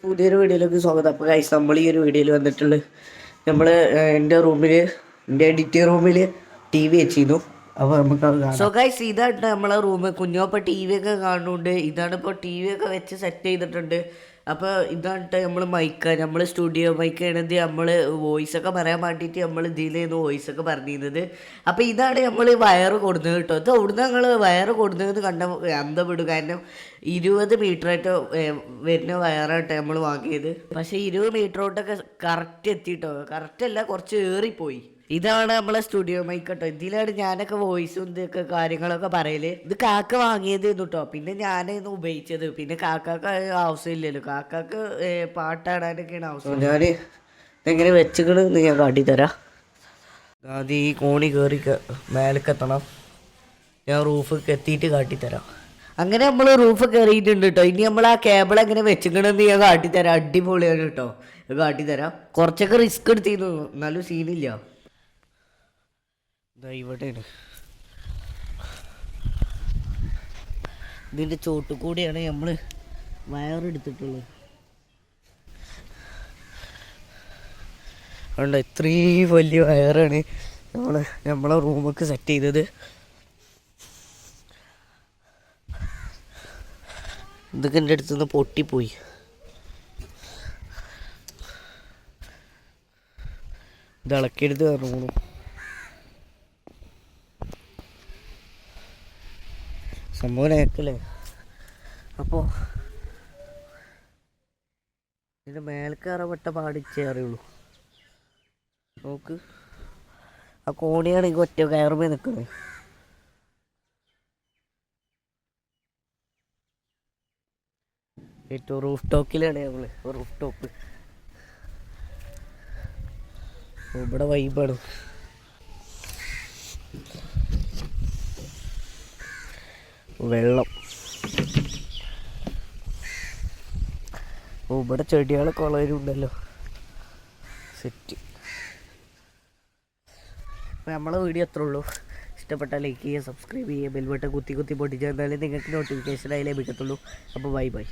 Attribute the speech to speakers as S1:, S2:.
S1: പുതിയൊരു വീഡിയോയിലേക്ക് സ്വാഗതം. അപ്പോൾ ഗൈസ് നമ്മൾ ഈ ഒരു വീഡിയോയിൽ വന്നിട്ടുള്ളത് നമ്മൾ എൻ്റെ റൂമിൽ എൻ്റെ എഡിറ്റിംഗ് റൂമിൽ ടി വി വെച്ചിരുന്നു. അപ്പോൾ നമുക്ക് സോ ഗൈസ് ഇതാണ് നമ്മളെ റൂം. കുഞ്ഞോപ്പോൾ ടി വി ഒക്കെ കാണുന്നുണ്ട്. ഇതാണ് ഇപ്പോൾ ടി വി ഒക്കെ വെച്ച് സെറ്റ് ചെയ്തിട്ടുണ്ട്. അപ്പോൾ ഇതാണ് നമ്മൾ മൈക്ക്, നമ്മൾ സ്റ്റുഡിയോ മൈക്ക് ആണത്. നമ്മൾ വോയിസൊക്കെ പറയാൻ വേണ്ടിയിട്ട് നമ്മൾ ഇതിലായിരുന്നു വോയിസൊക്കെ പറഞ്ഞിരുന്നത്. അപ്പോൾ ഇതാണ് നമ്മൾ വയറ് കൊടുക്കുന്നത് കേട്ടോ. ഇത് അവിടുന്ന് ഞങ്ങൾ വയറ് കൊടുക്കുന്നത് കണ്ട അന്തപ്പെടും. കാരണം 20 മീറ്ററായിട്ട് വരുന്ന വയറായിട്ട് നമ്മൾ വാങ്ങിയത്. പക്ഷേ 20 മീറ്ററോട്ടൊക്കെ കറക്റ്റ് എത്തിയിട്ടോ. കറക്റ്റല്ല, കുറച്ച് ഏറിപ്പോയി. ഇതാണ് നമ്മളെ സ്റ്റുഡിയോ മൈക്ക് കേട്ടോ. ഇതിലാണ് ഞാനൊക്കെ വോയിസും ഇതൊക്കെ കാര്യങ്ങളൊക്കെ പറയല്. ഇത് കാക്ക വാങ്ങിയത് കേട്ടോ. പിന്നെ ഞാനായിരുന്നു ഉപയോഗിച്ചത്. പിന്നെ കാക്കാക്ക് ആവശ്യമില്ലല്ലോ. കാക്കാക്ക് പാട്ടാടാനൊക്കെയാണ് ആവശ്യം. ഞാൻ ഇതെങ്ങനെ വെച്ചുകളെന്ന് ഞാൻ കാട്ടിത്തരാം. ആദ്യം ഈ കോണി കയറി മേലേക്കെത്തണം. ഞാൻ റൂഫൊക്കെ എത്തിയിട്ട് കാട്ടിത്തരാം. അങ്ങനെ നമ്മൾ റൂഫ് കയറിയിട്ടുണ്ട് കേട്ടോ. ഇനി നമ്മൾ ആ കേബിൾ എങ്ങനെ വെച്ചിക്കണമെന്ന് ഞാൻ കാട്ടിത്തരാം. അടിപൊളിയാണ് കേട്ടോ. കാട്ടിത്തരാം. കുറച്ചൊക്കെ റിസ്ക് എടുത്തിരുന്നു, എന്നാലും സീനില്ല. ഇവിടെയാണ്. ഇതിൻ്റെ ചോട്ട് കൂടിയാണ് നമ്മൾ വയറെടുത്തിട്ടുള്ളത്. അതുകൊണ്ട് ഇത്രയും വലിയ വയറാണ് നമ്മളെ റൂമൊക്കെ സെറ്റ് ചെയ്തത്. ഇതൊക്കെ എൻ്റെ അടുത്തുനിന്ന് പൊട്ടിപ്പോയി. ഇത് ഇളക്കിയെടുത്ത് പറഞ്ഞു. സംഭവം നേക്കല്ലേ. അപ്പോൾ ഇതിൻ്റെ മേൽക്കയറപ്പെട്ട പാടിച്ചേ അറിയുള്ളൂ. നോക്ക്, ആ കോണിയാണെങ്കിൽ ഒറ്റ കയറുമ്പോൾ നിൽക്കുന്നത്. ഏറ്റവും റൂഫ് ടോക്കിലാണ് നമ്മൾ. റൂഫ് ടോപ്പ് ഇവിടെ വൈബാണ്. വെള്ളം ഇവിടെ ചെടികളൊക്കെ വളരുണ്ടല്ലോ. സെറ്റ്. അപ്പോൾ നമ്മളെ വീഡിയോ അത്രേ ഉള്ളൂ. ഇഷ്ടപ്പെട്ടാൽ ലൈക്ക് ചെയ്യുക, സബ്സ്ക്രൈബ് ചെയ്യുക, ബെൽ ബട്ടൺ കുത്തി പൊട്ടിച്ചാൽ എന്നാലേ നിങ്ങൾക്ക് നോട്ടിഫിക്കേഷനായി ലഭിക്കത്തുള്ളൂ. അപ്പോൾ ബൈ.